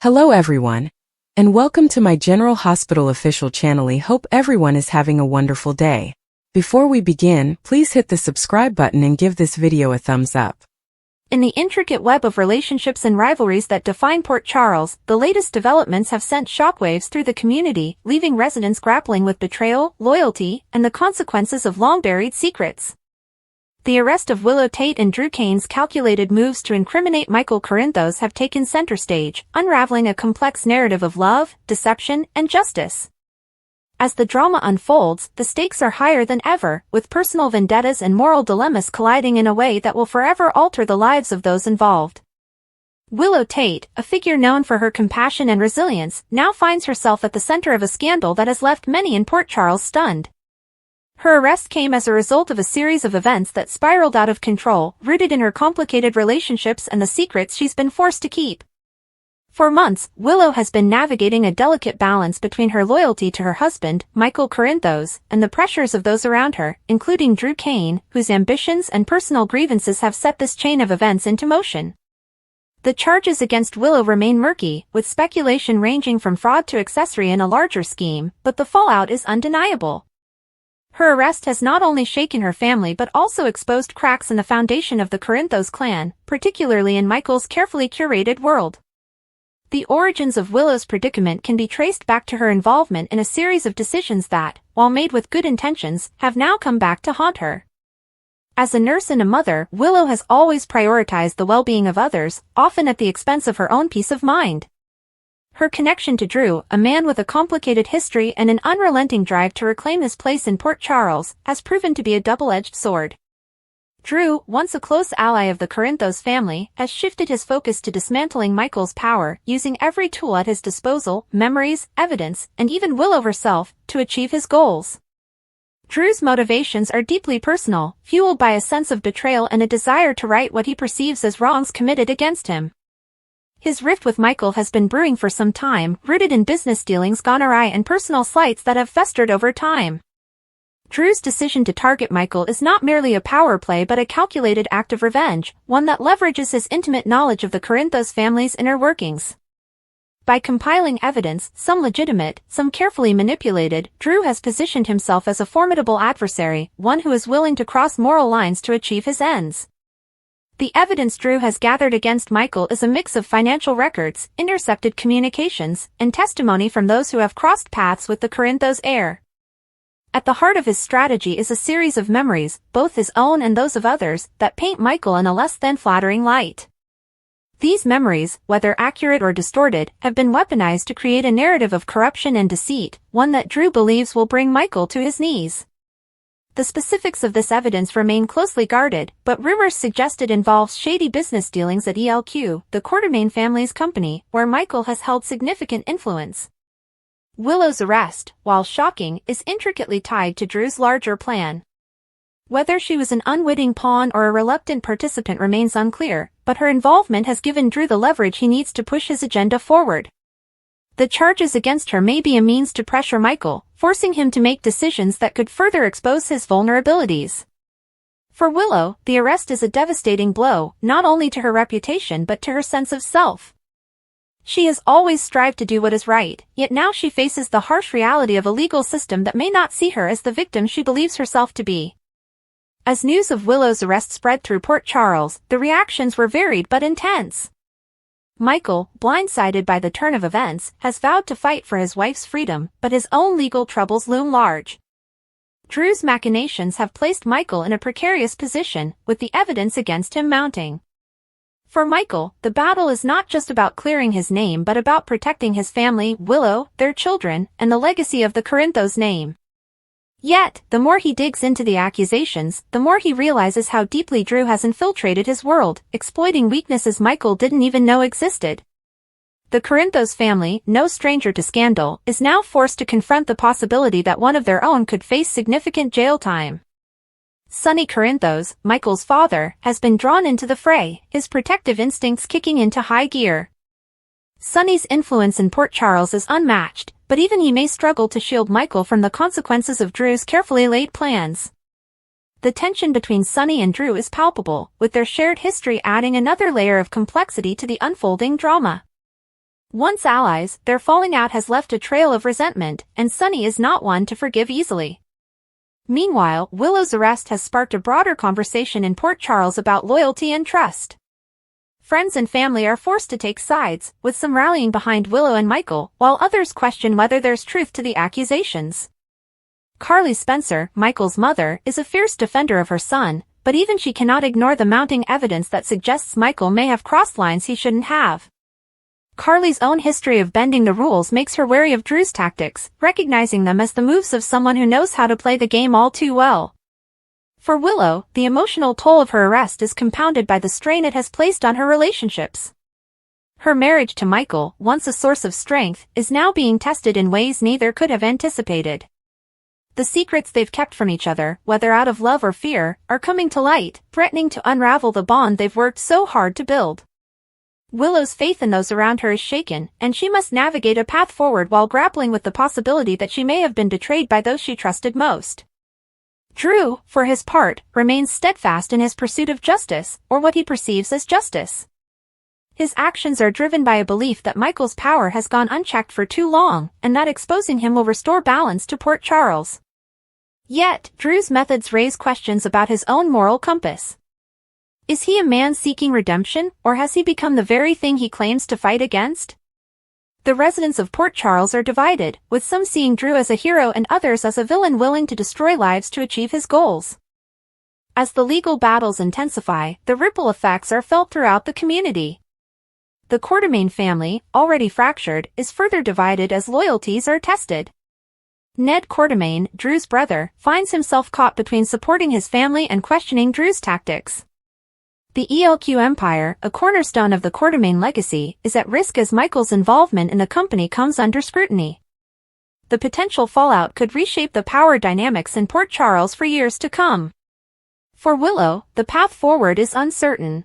Hello everyone, and welcome to my General Hospital official channel. I hope everyone is having a wonderful day. Before we begin, please hit the subscribe button and give this video a thumbs up. In the intricate web of relationships and rivalries that define Port Charles, the latest developments have sent shockwaves through the community, leaving residents grappling with betrayal, loyalty, and the consequences of long-buried secrets. The arrest of Willow Tate and Drew Cain's calculated moves to incriminate Michael Corinthos have taken center stage, unraveling a complex narrative of love, deception, and justice. As the drama unfolds, the stakes are higher than ever, with personal vendettas and moral dilemmas colliding in a way that will forever alter the lives of those involved. Willow Tate, a figure known for her compassion and resilience, now finds herself at the center of a scandal that has left many in Port Charles stunned. Her arrest came as a result of a series of events that spiraled out of control, rooted in her complicated relationships and the secrets she's been forced to keep. For months, Willow has been navigating a delicate balance between her loyalty to her husband, Michael Corinthos, and the pressures of those around her, including Drew Cain, whose ambitions and personal grievances have set this chain of events into motion. The charges against Willow remain murky, with speculation ranging from fraud to accessory in a larger scheme, but the fallout is undeniable. Her arrest has not only shaken her family but also exposed cracks in the foundation of the Corinthos clan, particularly in Michael's carefully curated world. The origins of Willow's predicament can be traced back to her involvement in a series of decisions that, while made with good intentions, have now come back to haunt her. As a nurse and a mother, Willow has always prioritized the well-being of others, often at the expense of her own peace of mind. Her connection to Drew, a man with a complicated history and an unrelenting drive to reclaim his place in Port Charles, has proven to be a double-edged sword. Drew, once a close ally of the Corinthos family, has shifted his focus to dismantling Michael's power, using every tool at his disposal, memories, evidence, and even Willow herself, to achieve his goals. Drew's motivations are deeply personal, fueled by a sense of betrayal and a desire to right what he perceives as wrongs committed against him. His rift with Michael has been brewing for some time, rooted in business dealings gone awry and personal slights that have festered over time. Drew's decision to target Michael is not merely a power play but a calculated act of revenge, one that leverages his intimate knowledge of the Corinthos family's inner workings. By compiling evidence, some legitimate, some carefully manipulated, Drew has positioned himself as a formidable adversary, one who is willing to cross moral lines to achieve his ends. The evidence Drew has gathered against Michael is a mix of financial records, intercepted communications, and testimony from those who have crossed paths with the Corinthos heir. At the heart of his strategy is a series of memories, both his own and those of others, that paint Michael in a less than flattering light. These memories, whether accurate or distorted, have been weaponized to create a narrative of corruption and deceit, one that Drew believes will bring Michael to his knees. The specifics of this evidence remain closely guarded, but rumors suggest it involves shady business dealings at ELQ, the Quartermain family's company, where Michael has held significant influence. Willow's arrest, while shocking, is intricately tied to Drew's larger plan. Whether she was an unwitting pawn or a reluctant participant remains unclear, but her involvement has given Drew the leverage he needs to push his agenda forward. The charges against her may be a means to pressure Michael, forcing him to make decisions that could further expose his vulnerabilities. For Willow, the arrest is a devastating blow, not only to her reputation but to her sense of self. She has always strived to do what is right, yet now she faces the harsh reality of a legal system that may not see her as the victim she believes herself to be. As news of Willow's arrest spread through Port Charles, the reactions were varied but intense. Michael, blindsided by the turn of events, has vowed to fight for his wife's freedom, but his own legal troubles loom large. Drew's machinations have placed Michael in a precarious position, with the evidence against him mounting. For Michael, the battle is not just about clearing his name but about protecting his family, Willow, their children, and the legacy of the Corinthos name. Yet, the more he digs into the accusations, the more he realizes how deeply Drew has infiltrated his world, exploiting weaknesses Michael didn't even know existed. The Corinthos family, no stranger to scandal, is now forced to confront the possibility that one of their own could face significant jail time. Sonny Corinthos, Michael's father, has been drawn into the fray, his protective instincts kicking into high gear. Sonny's influence in Port Charles is unmatched, but even he may struggle to shield Michael from the consequences of Drew's carefully laid plans. The tension between Sonny and Drew is palpable, with their shared history adding another layer of complexity to the unfolding drama. Once allies, their falling out has left a trail of resentment, and Sunny is not one to forgive easily. Meanwhile, Willow's arrest has sparked a broader conversation in Port Charles about loyalty and trust. Friends and family are forced to take sides, with some rallying behind Willow and Michael, while others question whether there's truth to the accusations. Carly Spencer, Michael's mother, is a fierce defender of her son, but even she cannot ignore the mounting evidence that suggests Michael may have crossed lines he shouldn't have. Carly's own history of bending the rules makes her wary of Drew's tactics, recognizing them as the moves of someone who knows how to play the game all too well. For Willow, the emotional toll of her arrest is compounded by the strain it has placed on her relationships. Her marriage to Michael, once a source of strength, is now being tested in ways neither could have anticipated. The secrets they've kept from each other, whether out of love or fear, are coming to light, threatening to unravel the bond they've worked so hard to build. Willow's faith in those around her is shaken, and she must navigate a path forward while grappling with the possibility that she may have been betrayed by those she trusted most. Drew, for his part, remains steadfast in his pursuit of justice, or what he perceives as justice. His actions are driven by a belief that Michael's power has gone unchecked for too long, and that exposing him will restore balance to Port Charles. Yet, Drew's methods raise questions about his own moral compass. Is he a man seeking redemption, or has he become the very thing he claims to fight against? The residents of Port Charles are divided, with some seeing Drew as a hero and others as a villain willing to destroy lives to achieve his goals. As the legal battles intensify, the ripple effects are felt throughout the community. The Quartermain family, already fractured, is further divided as loyalties are tested. Ned Quartermain, Drew's brother, finds himself caught between supporting his family and questioning Drew's tactics. The ELQ empire, a cornerstone of the Quartermain legacy, is at risk as Michael's involvement in the company comes under scrutiny. The potential fallout could reshape the power dynamics in Port Charles for years to come. For Willow, the path forward is uncertain.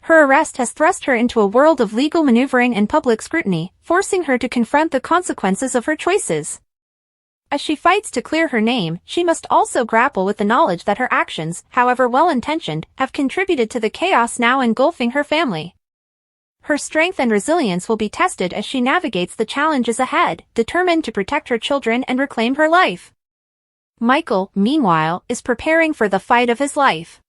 Her arrest has thrust her into a world of legal maneuvering and public scrutiny, forcing her to confront the consequences of her choices. As she fights to clear her name, she must also grapple with the knowledge that her actions, however well-intentioned, have contributed to the chaos now engulfing her family. Her strength and resilience will be tested as she navigates the challenges ahead, determined to protect her children and reclaim her life. Michael, meanwhile, is preparing for the fight of his life.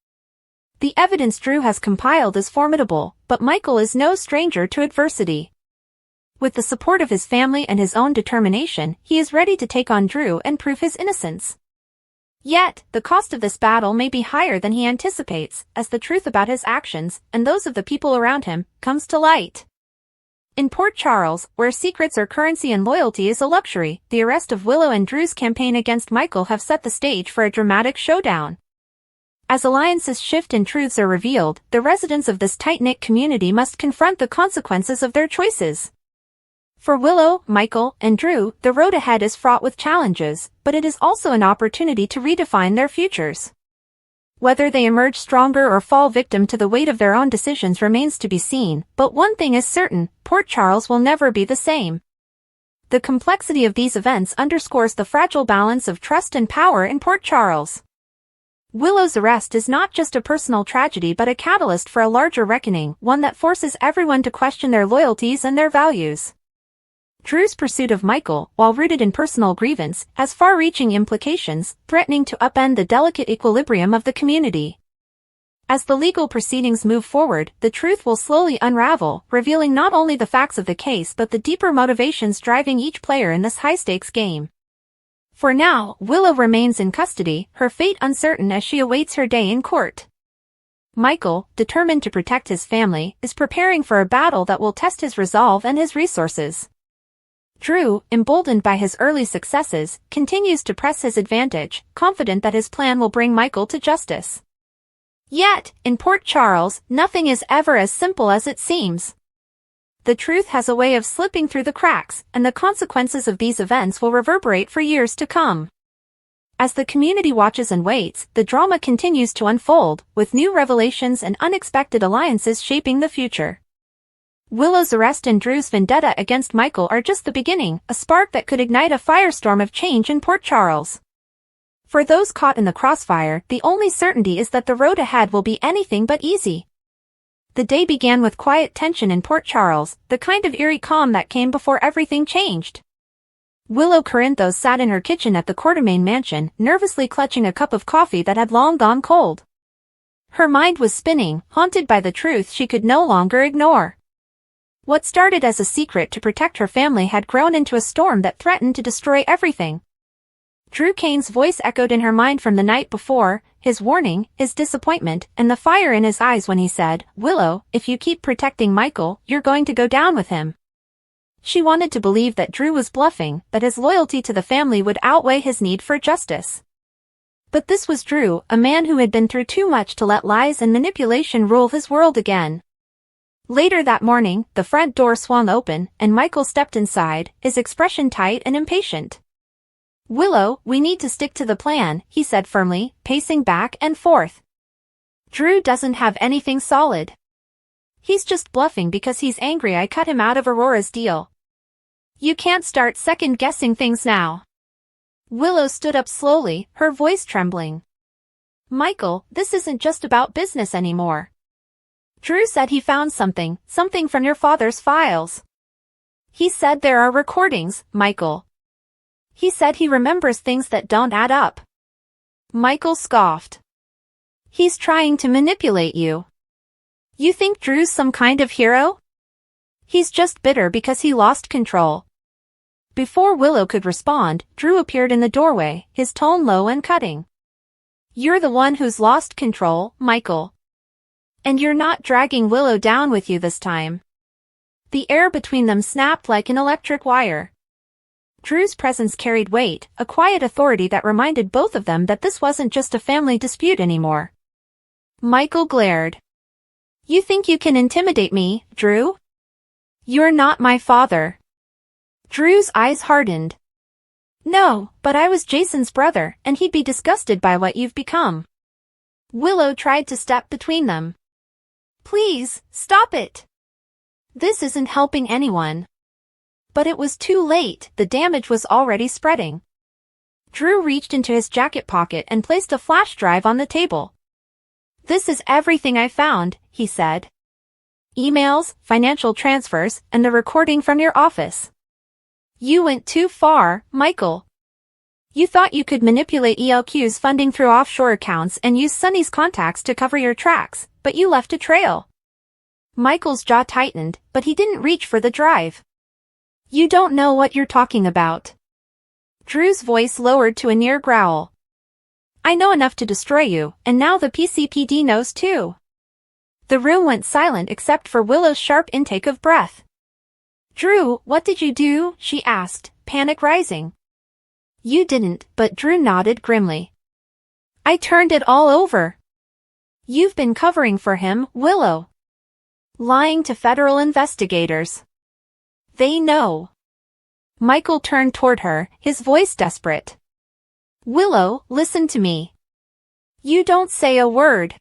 The evidence Drew has compiled is formidable, but Michael is no stranger to adversity. With the support of his family and his own determination, he is ready to take on Drew and prove his innocence. Yet, the cost of this battle may be higher than he anticipates, as the truth about his actions, and those of the people around him, comes to light. In Port Charles, where secrets are currency and loyalty is a luxury, the arrest of Willow and Drew's campaign against Michael have set the stage for a dramatic showdown. As alliances shift and truths are revealed, the residents of this tight-knit community must confront the consequences of their choices. For Willow, Michael, and Drew, the road ahead is fraught with challenges, but it is also an opportunity to redefine their futures. Whether they emerge stronger or fall victim to the weight of their own decisions remains to be seen, but one thing is certain, Port Charles will never be the same. The complexity of these events underscores the fragile balance of trust and power in Port Charles. Willow's arrest is not just a personal tragedy but a catalyst for a larger reckoning, one that forces everyone to question their loyalties and their values. Drew's pursuit of Michael, while rooted in personal grievance, has far-reaching implications, threatening to upend the delicate equilibrium of the community. As the legal proceedings move forward, the truth will slowly unravel, revealing not only the facts of the case but the deeper motivations driving each player in this high-stakes game. For now, Willow remains in custody, her fate uncertain as she awaits her day in court. Michael, determined to protect his family, is preparing for a battle that will test his resolve and his resources. Drew, emboldened by his early successes, continues to press his advantage, confident that his plan will bring Michael to justice. Yet, in Port Charles, nothing is ever as simple as it seems. The truth has a way of slipping through the cracks, and the consequences of these events will reverberate for years to come. As the community watches and waits, the drama continues to unfold, with new revelations and unexpected alliances shaping the future. Willow's arrest and Drew's vendetta against Michael are just the beginning, a spark that could ignite a firestorm of change in Port Charles. For those caught in the crossfire, the only certainty is that the road ahead will be anything but easy. the day began with quiet tension in Port Charles, the kind of eerie calm that came before everything changed. Willow Corinthos sat in her kitchen at the Quartermain mansion, nervously clutching a cup of coffee that had long gone cold. Her mind was spinning, haunted by the truth she could no longer ignore. What started as a secret to protect her family had grown into a storm that threatened to destroy everything. Drew Kane's voice echoed in her mind from the night before, his warning, his disappointment, and the fire in his eyes when he said, "Willow, if you keep protecting Michael, you're going to go down with him." She wanted to believe that Drew was bluffing, that his loyalty to the family would outweigh his need for justice. But this was Drew, a man who had been through too much to let lies and manipulation rule his world again. Later that morning, the front door swung open, and Michael stepped inside, his expression tight and impatient. "Willow, we need to stick to the plan," he said firmly, pacing back and forth. "Drew doesn't have anything solid. He's just bluffing because he's angry I cut him out of Aurora's deal. You can't start second-guessing things now." Willow stood up slowly, her voice trembling. "Michael, this isn't just about business anymore. Drew said he found something from your father's files. He said there are recordings, Michael. He said he remembers things that don't add up." Michael scoffed. "He's trying to manipulate you. You think Drew's some kind of hero? He's just bitter because he lost control." Before Willow could respond, Drew appeared in the doorway, his tone low and cutting. "You're the one who's lost control, Michael. And you're not dragging Willow down with you this time." The air between them snapped like an electric wire. Drew's presence carried weight, a quiet authority that reminded both of them that this wasn't just a family dispute anymore. Michael glared. "You think you can intimidate me, Drew? You're not my father." Drew's eyes hardened. "No, but I was Jason's brother, and he'd be disgusted by what you've become." Willow tried to step between them. "Please, stop it. This isn't helping anyone." But it was too late, the damage was already spreading. Drew reached into his jacket pocket and placed a flash drive on the table. "This is everything I found," he said. "Emails, financial transfers, and the recording from your office. You went too far, Michael. You thought you could manipulate ELQ's funding through offshore accounts and use Sonny's contacts to cover your tracks, but you left a trail." Michael's jaw tightened, but he didn't reach for the drive. "You don't know what you're talking about." Drew's voice lowered to a near growl. "I know enough to destroy you, and now the PCPD knows too." The room went silent except for Willow's sharp intake of breath. "Drew, what did you do?" she asked, panic rising. "You didn't," but Drew nodded grimly. "I turned it all over. You've been covering for him, Willow. Lying to federal investigators. They know." Michael turned toward her, his voice desperate. "Willow, listen to me. You don't say a word.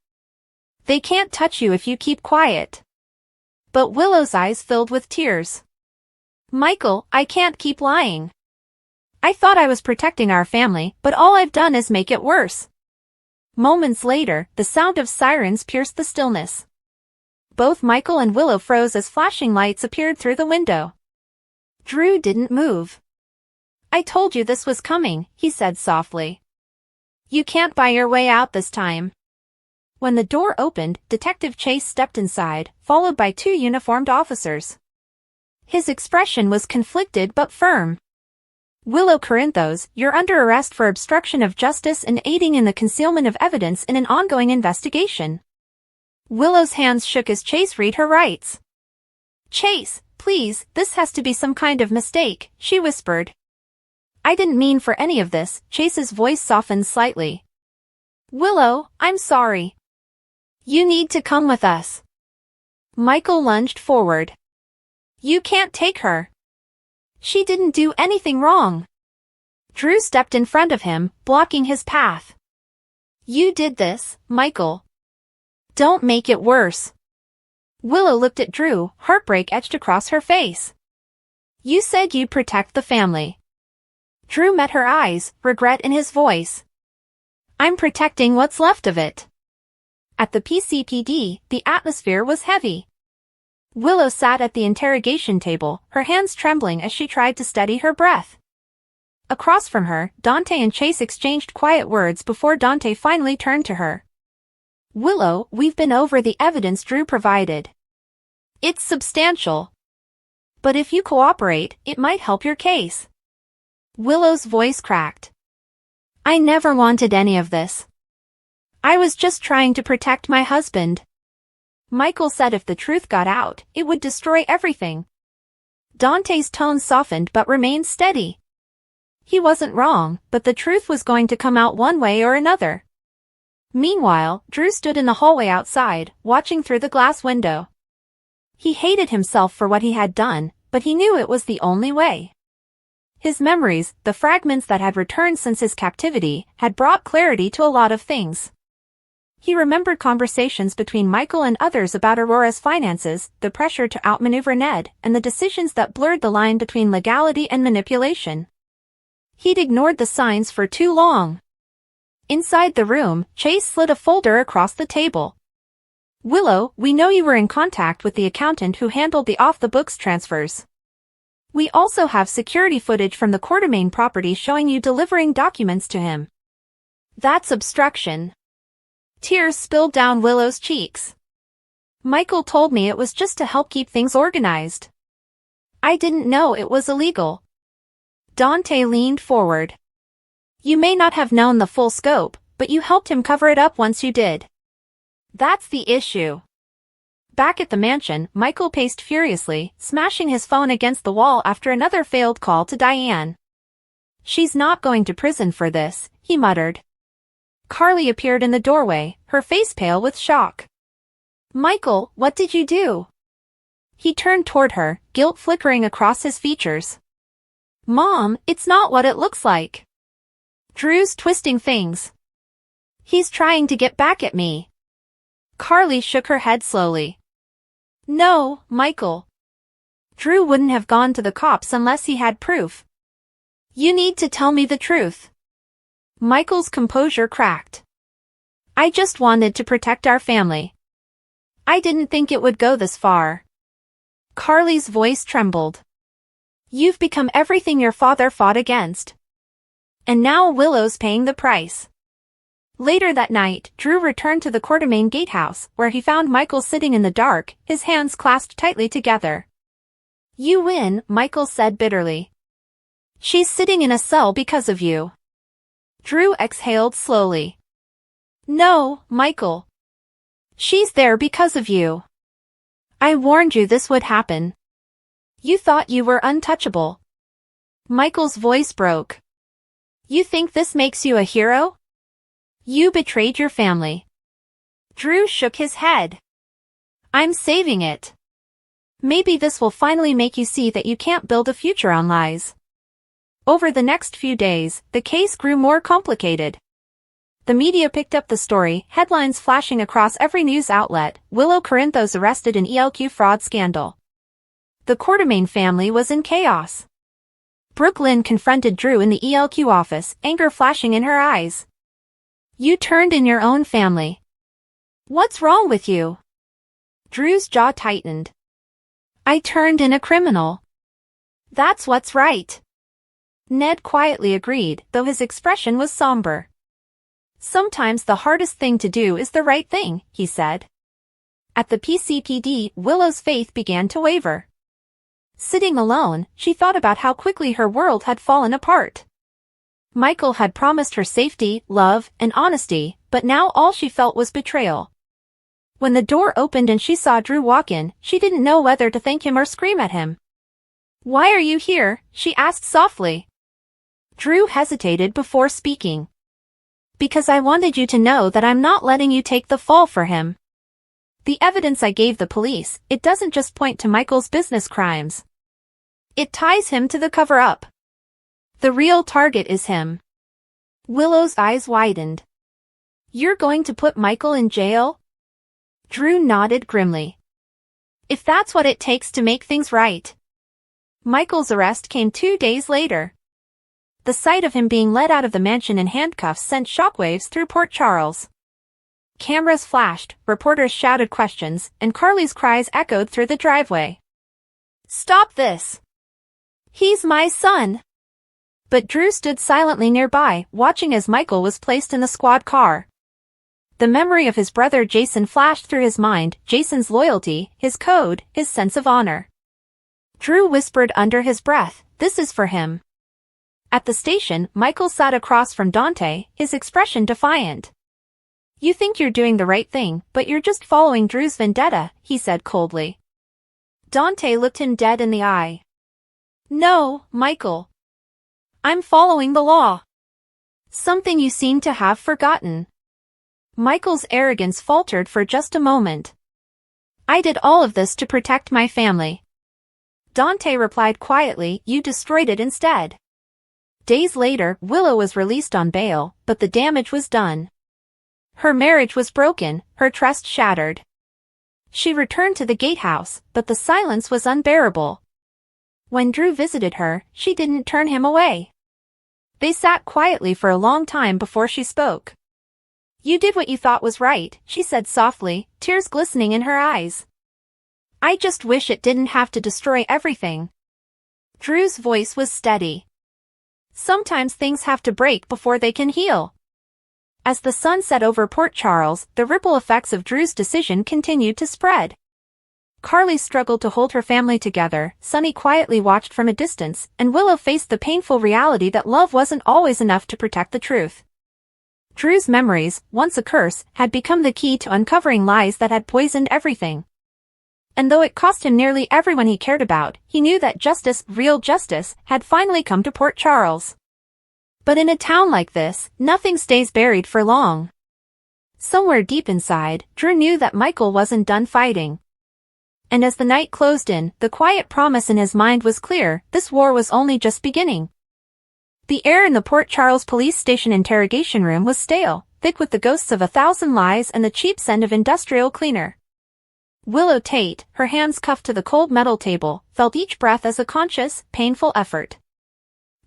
They can't touch you if you keep quiet." But Willow's eyes filled with tears. "Michael, I can't keep lying. I thought I was protecting our family, but all I've done is make it worse." Moments later, the sound of sirens pierced the stillness. Both Michael and Willow froze as flashing lights appeared through the window. Drew didn't move. "I told you this was coming," he said softly. "You can't buy your way out this time." When the door opened, Detective Chase stepped inside, followed by two uniformed officers. His expression was conflicted but firm. "Willow Corinthos, you're under arrest for obstruction of justice and aiding in the concealment of evidence in an ongoing investigation." Willow's hands shook as Chase read her rights. "Chase, please, this has to be some kind of mistake," she whispered. "I didn't mean for any of this." Chase's voice softened slightly. "Willow, I'm sorry. You need to come with us." Michael lunged forward. "You can't take her. She didn't do anything wrong." Drew stepped in front of him, blocking his path. "You did this, Michael. Don't make it worse." Willow looked at Drew, heartbreak etched across her face. "You said you'd protect the family." Drew met her eyes, regret in his voice. "I'm protecting what's left of it. At the PCPD, the atmosphere was heavy. Willow sat at the interrogation table, her hands trembling as she tried to steady her breath. Across from her, Dante and Chase exchanged quiet words before Dante finally turned to her. "Willow, we've been over the evidence Drew provided. It's substantial. But if you cooperate, it might help your case." Willow's voice cracked. "I never wanted any of this. I was just trying to protect my husband. Michael said if the truth got out, it would destroy everything." Dante's tone softened but remained steady. He wasn't wrong, but the truth was going to come out one way or another. Meanwhile, Drew stood in the hallway outside, watching through the glass window. He hated himself for what he had done, but he knew it was the only way. His memories, the fragments that had returned since his captivity, had brought clarity to a lot of things. He remembered conversations between Michael and others about Aurora's finances, the pressure to outmaneuver Ned, and the decisions that blurred the line between legality and manipulation. He'd ignored the signs for too long. Inside the room, Chase slid a folder across the table. "Willow, we know you were in contact with the accountant who handled the off-the-books transfers. We also have security footage from the Quartermain property showing you delivering documents to him." "That's obstruction." Tears spilled down Willow's cheeks. "Michael told me it was just to help keep things organized. I didn't know it was illegal." Dante leaned forward. "You may not have known the full scope, but you helped him cover it up once you did. That's the issue." Back at the mansion, Michael paced furiously, smashing his phone against the wall after another failed call to Diane. "She's not going to prison for this," he muttered. Carly appeared in the doorway, her face pale with shock. "Michael, what did you do?" He turned toward her, guilt flickering across his features. "Mom, it's not what it looks like. Drew's twisting things. He's trying to get back at me." Carly shook her head slowly. "No, Michael. Drew wouldn't have gone to the cops unless he had proof. You need to tell me the truth." Michael's composure cracked. "I just wanted to protect our family. I didn't think it would go this far." Carly's voice trembled. "You've become everything your father fought against. And now Willow's paying the price." Later that night, Drew returned to the Quartermain gatehouse, where he found Michael sitting in the dark, his hands clasped tightly together. "You win," Michael said bitterly. "She's sitting in a cell because of you." Drew exhaled slowly. "No, Michael. She's there because of you. I warned you this would happen. You thought you were untouchable." Michael's voice broke. "You think this makes you a hero? You betrayed your family." Drew shook his head. "I'm saving it. Maybe this will finally make you see that you can't build a future on lies." Over the next few days, the case grew more complicated. The media picked up the story, headlines flashing across every news outlet: Willow Corinthos arrested in ELQ fraud scandal. The Quartermain family was in chaos. Brooke Lynn confronted Drew in the ELQ office, anger flashing in her eyes. "You turned in your own family. What's wrong with you?" Drew's jaw tightened. "I turned in a criminal. That's what's right." Ned quietly agreed, though his expression was somber. "Sometimes the hardest thing to do is the right thing," he said. At the PCPD, Willow's faith began to waver. Sitting alone, she thought about how quickly her world had fallen apart. Michael had promised her safety, love, and honesty, but now all she felt was betrayal. When the door opened and she saw Drew walk in, she didn't know whether to thank him or scream at him. "Why are you here?" she asked softly. Drew hesitated before speaking. "Because I wanted you to know that I'm not letting you take the fall for him. The evidence I gave the police, it doesn't just point to Michael's business crimes. It ties him to the cover-up. The real target is him." Willow's eyes widened. "You're going to put Michael in jail?" Drew nodded grimly. "If that's what it takes to make things right." Michael's arrest came 2 days later. The sight of him being led out of the mansion in handcuffs sent shockwaves through Port Charles. Cameras flashed, reporters shouted questions, and Carly's cries echoed through the driveway. "Stop this! He's my son!" But Drew stood silently nearby, watching as Michael was placed in the squad car. The memory of his brother Jason flashed through his mind, Jason's loyalty, his code, his sense of honor. Drew whispered under his breath, "This is for him." At the station, Michael sat across from Dante, his expression defiant. "You think you're doing the right thing, but you're just following Drew's vendetta," he said coldly. Dante looked him dead in the eye. "No, Michael. I'm following the law. Something you seem to have forgotten." Michael's arrogance faltered for just a moment. "I did all of this to protect my family." Dante replied quietly, "You destroyed it instead." Days later, Willow was released on bail, but the damage was done. Her marriage was broken, her trust shattered. She returned to the gatehouse, but the silence was unbearable. When Drew visited her, she didn't turn him away. They sat quietly for a long time before she spoke. "You did what you thought was right," she said softly, tears glistening in her eyes. "I just wish it didn't have to destroy everything." Drew's voice was steady. "Sometimes things have to break before they can heal." As the sun set over Port Charles, the ripple effects of Drew's decision continued to spread. Carly struggled to hold her family together, Sonny quietly watched from a distance, and Willow faced the painful reality that love wasn't always enough to protect the truth. Drew's memories, once a curse, had become the key to uncovering lies that had poisoned everything. And though it cost him nearly everyone he cared about, he knew that justice, real justice, had finally come to Port Charles. But in a town like this, nothing stays buried for long. Somewhere deep inside, Drew knew that Michael wasn't done fighting. And as the night closed in, the quiet promise in his mind was clear, this war was only just beginning. The air in the Port Charles police station interrogation room was stale, thick with the ghosts of 1,000 lies and the cheap scent of industrial cleaner. Willow Tate, her hands cuffed to the cold metal table, felt each breath as a conscious, painful effort.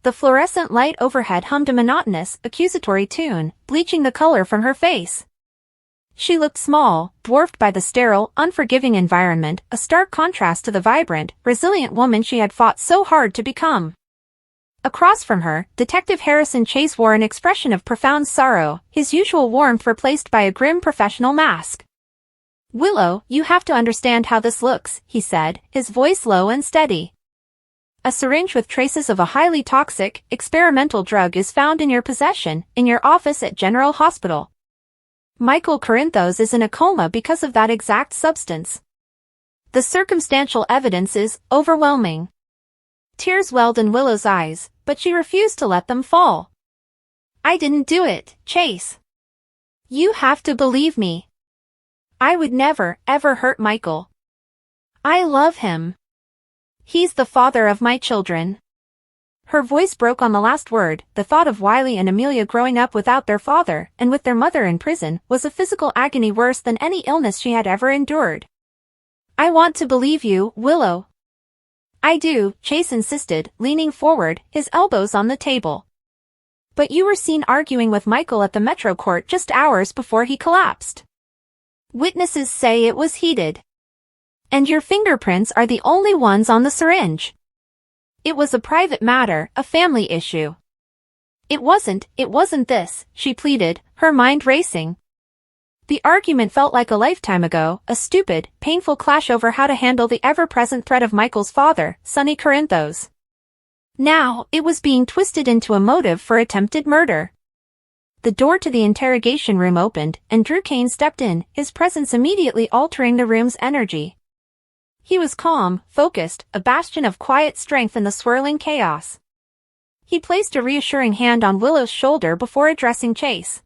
The fluorescent light overhead hummed a monotonous, accusatory tune, bleaching the color from her face. She looked small, dwarfed by the sterile, unforgiving environment, a stark contrast to the vibrant, resilient woman she had fought so hard to become. Across from her, Detective Harrison Chase wore an expression of profound sorrow, his usual warmth replaced by a grim professional mask. "Willow, you have to understand how this looks," he said, his voice low and steady. "A syringe with traces of a highly toxic, experimental drug is found in your possession, in your office at General Hospital. Michael Corinthos is in a coma because of that exact substance. The circumstantial evidence is overwhelming." Tears welled in Willow's eyes, but she refused to let them fall. "I didn't do it, Chase. You have to believe me. I would never, ever hurt Michael. I love him. He's the father of my children." Her voice broke on the last word. The thought of Wiley and Amelia growing up without their father, and with their mother in prison, was a physical agony worse than any illness she had ever endured. "I want to believe you, Willow." "I do," Chase insisted, leaning forward, his elbows on the table. "But you were seen arguing with Michael at the Metro Court just hours before he collapsed. Witnesses say it was heated. And your fingerprints are the only ones on the syringe. It was a private matter, a family issue." It wasn't this," she pleaded, her mind racing. The argument felt like a lifetime ago, a stupid, painful clash over how to handle the ever-present threat of Michael's father, Sonny Corinthos. Now, it was being twisted into a motive for attempted murder. The door to the interrogation room opened, and Drew Kane stepped in, his presence immediately altering the room's energy. He was calm, focused, a bastion of quiet strength in the swirling chaos. He placed a reassuring hand on Willow's shoulder before addressing Chase.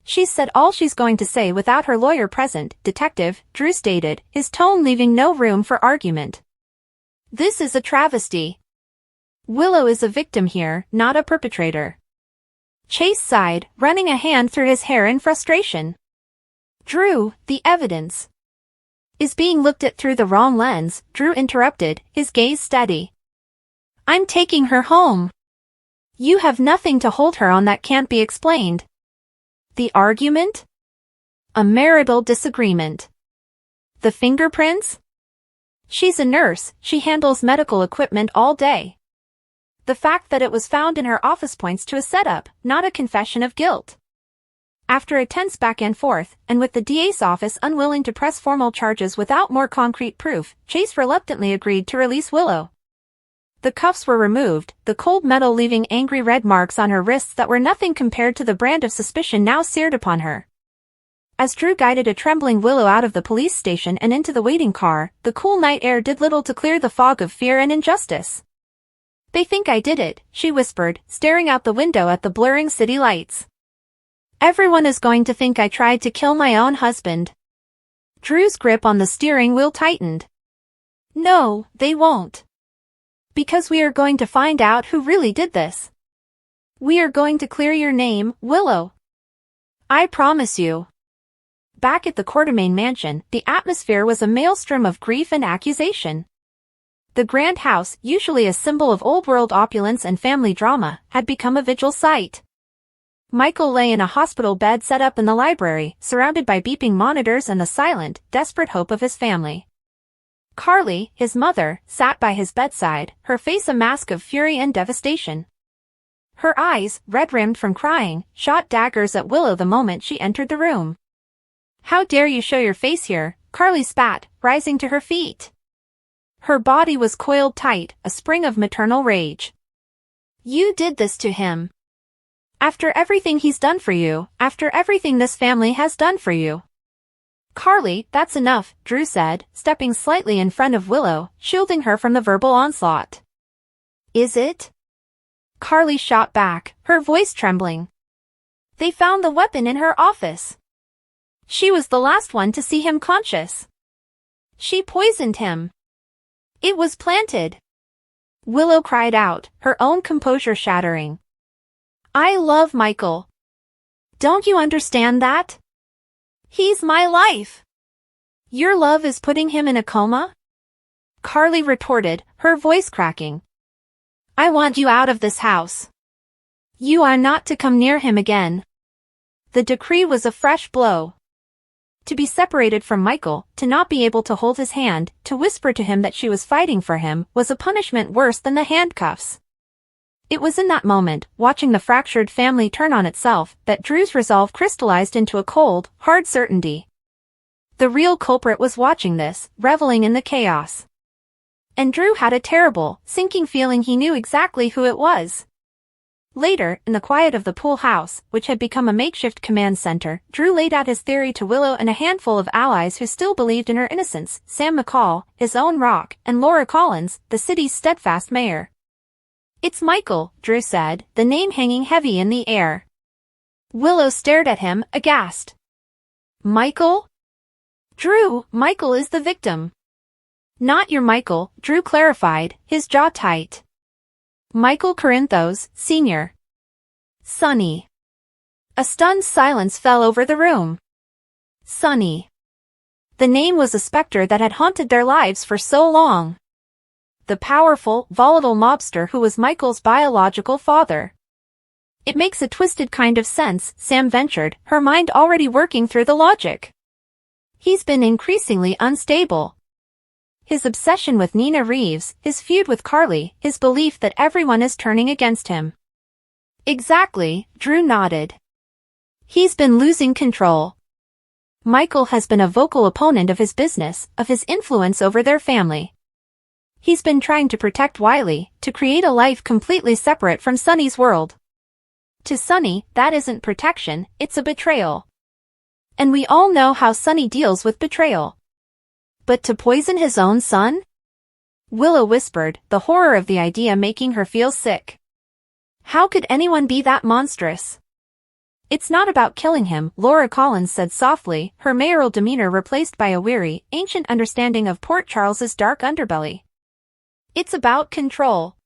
"She's said all she's going to say without her lawyer present, Detective," Drew stated, his tone leaving no room for argument. "This is a travesty. Willow is a victim here, not a perpetrator." Chase sighed, running a hand through his hair in frustration. "Drew, the evidence is being looked at through the wrong lens," Drew interrupted, his gaze steady. "I'm taking her home. You have nothing to hold her on that can't be explained." "The argument?" A marital disagreement. The fingerprints? She's a nurse, she handles medical equipment all day. The fact that it was found in her office points to a setup, not a confession of guilt. After a tense back and forth, and with the DA's office unwilling to press formal charges without more concrete proof, Chase reluctantly agreed to release Willow. The cuffs were removed, the cold metal leaving angry red marks on her wrists that were nothing compared to the brand of suspicion now seared upon her. As Drew guided a trembling Willow out of the police station and into the waiting car, the cool night air did little to clear the fog of fear and injustice. "They think I did it," she whispered, staring out the window at the blurring city lights. "Everyone is going to think I tried to kill my own husband." Drew's grip on the steering wheel tightened. "No, they won't. Because we are going to find out who really did this. We are going to clear your name, Willow. I promise you." Back at the Quartermain mansion, the atmosphere was a maelstrom of grief and accusation. The grand house, usually a symbol of old-world opulence and family drama, had become a vigil site. Michael lay in a hospital bed set up in the library, surrounded by beeping monitors and the silent, desperate hope of his family. Carly, his mother, sat by his bedside, her face a mask of fury and devastation. Her eyes, red-rimmed from crying, shot daggers at Willow the moment she entered the room. "How dare you show your face here?" Carly spat, rising to her feet. Her body was coiled tight, a spring of maternal rage. "You did this to him. After everything he's done for you, after everything this family has done for you." "Carly, that's enough," Drew said, stepping slightly in front of Willow, shielding her from the verbal onslaught. "Is it?" Carly shot back, her voice trembling. "They found the weapon in her office. She was the last one to see him conscious. She poisoned him. It was planted." Willow cried out, her own composure shattering. "I love Michael. Don't you understand that? He's my life. Your love is putting him in a coma?" Carly retorted, her voice cracking. "I want you out of this house. You are not to come near him again." The decree was a fresh blow. To be separated from Michael, to not be able to hold his hand, to whisper to him that she was fighting for him, was a punishment worse than the handcuffs. It was in that moment, watching the fractured family turn on itself, that Drew's resolve crystallized into a cold, hard certainty. The real culprit was watching this, reveling in the chaos. And Drew had a terrible, sinking feeling he knew exactly who it was. Later, in the quiet of the pool house, which had become a makeshift command center, Drew laid out his theory to Willow and a handful of allies who still believed in her innocence, Sam McCall, his own rock, and Laura Collins, the city's steadfast mayor. "It's Michael," Drew said, the name hanging heavy in the air. Willow stared at him, aghast. "Michael?" "Drew, Michael is the victim." "Not your Michael," Drew clarified, his jaw tight. "Michael Corinthos, Sr. Sonny." A stunned silence fell over the room. Sonny. The name was a specter that had haunted their lives for so long. The powerful, volatile mobster who was Michael's biological father. "It makes a twisted kind of sense," Sam ventured, her mind already working through the logic. "He's been increasingly unstable. His obsession with Nina Reeves, his feud with Carly, his belief that everyone is turning against him." "Exactly," Drew nodded. "He's been losing control. Michael has been a vocal opponent of his business, of his influence over their family. He's been trying to protect Wiley, to create a life completely separate from Sonny's world. To Sonny, that isn't protection, it's a betrayal. And we all know how Sonny deals with betrayal. But to poison his own son?" Willow whispered, the horror of the idea making her feel sick. How could anyone be that monstrous? "It's not about killing him," Laura Collins said softly, her mayoral demeanor replaced by a weary, ancient understanding of Port Charles's dark underbelly. "It's about control.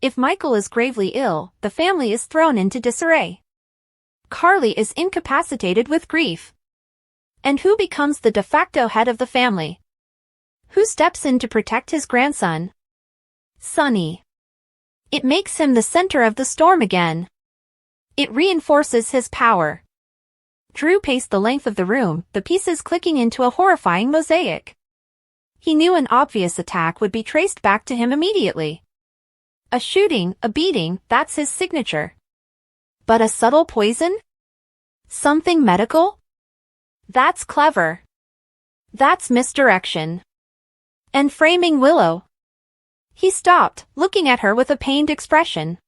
If Michael is gravely ill, the family is thrown into disarray. Carly is incapacitated with grief. And who becomes the de facto head of the family? Who steps in to protect his grandson? Sonny. It makes him the center of the storm again. It reinforces his power. Drew paced the length of the room, the pieces clicking into a horrifying mosaic. He knew an obvious attack would be traced back to him immediately. A shooting, a beating, that's his signature. But a subtle poison? Something medical? That's clever. That's misdirection. And framing Willow. He stopped, looking at her with a pained expression.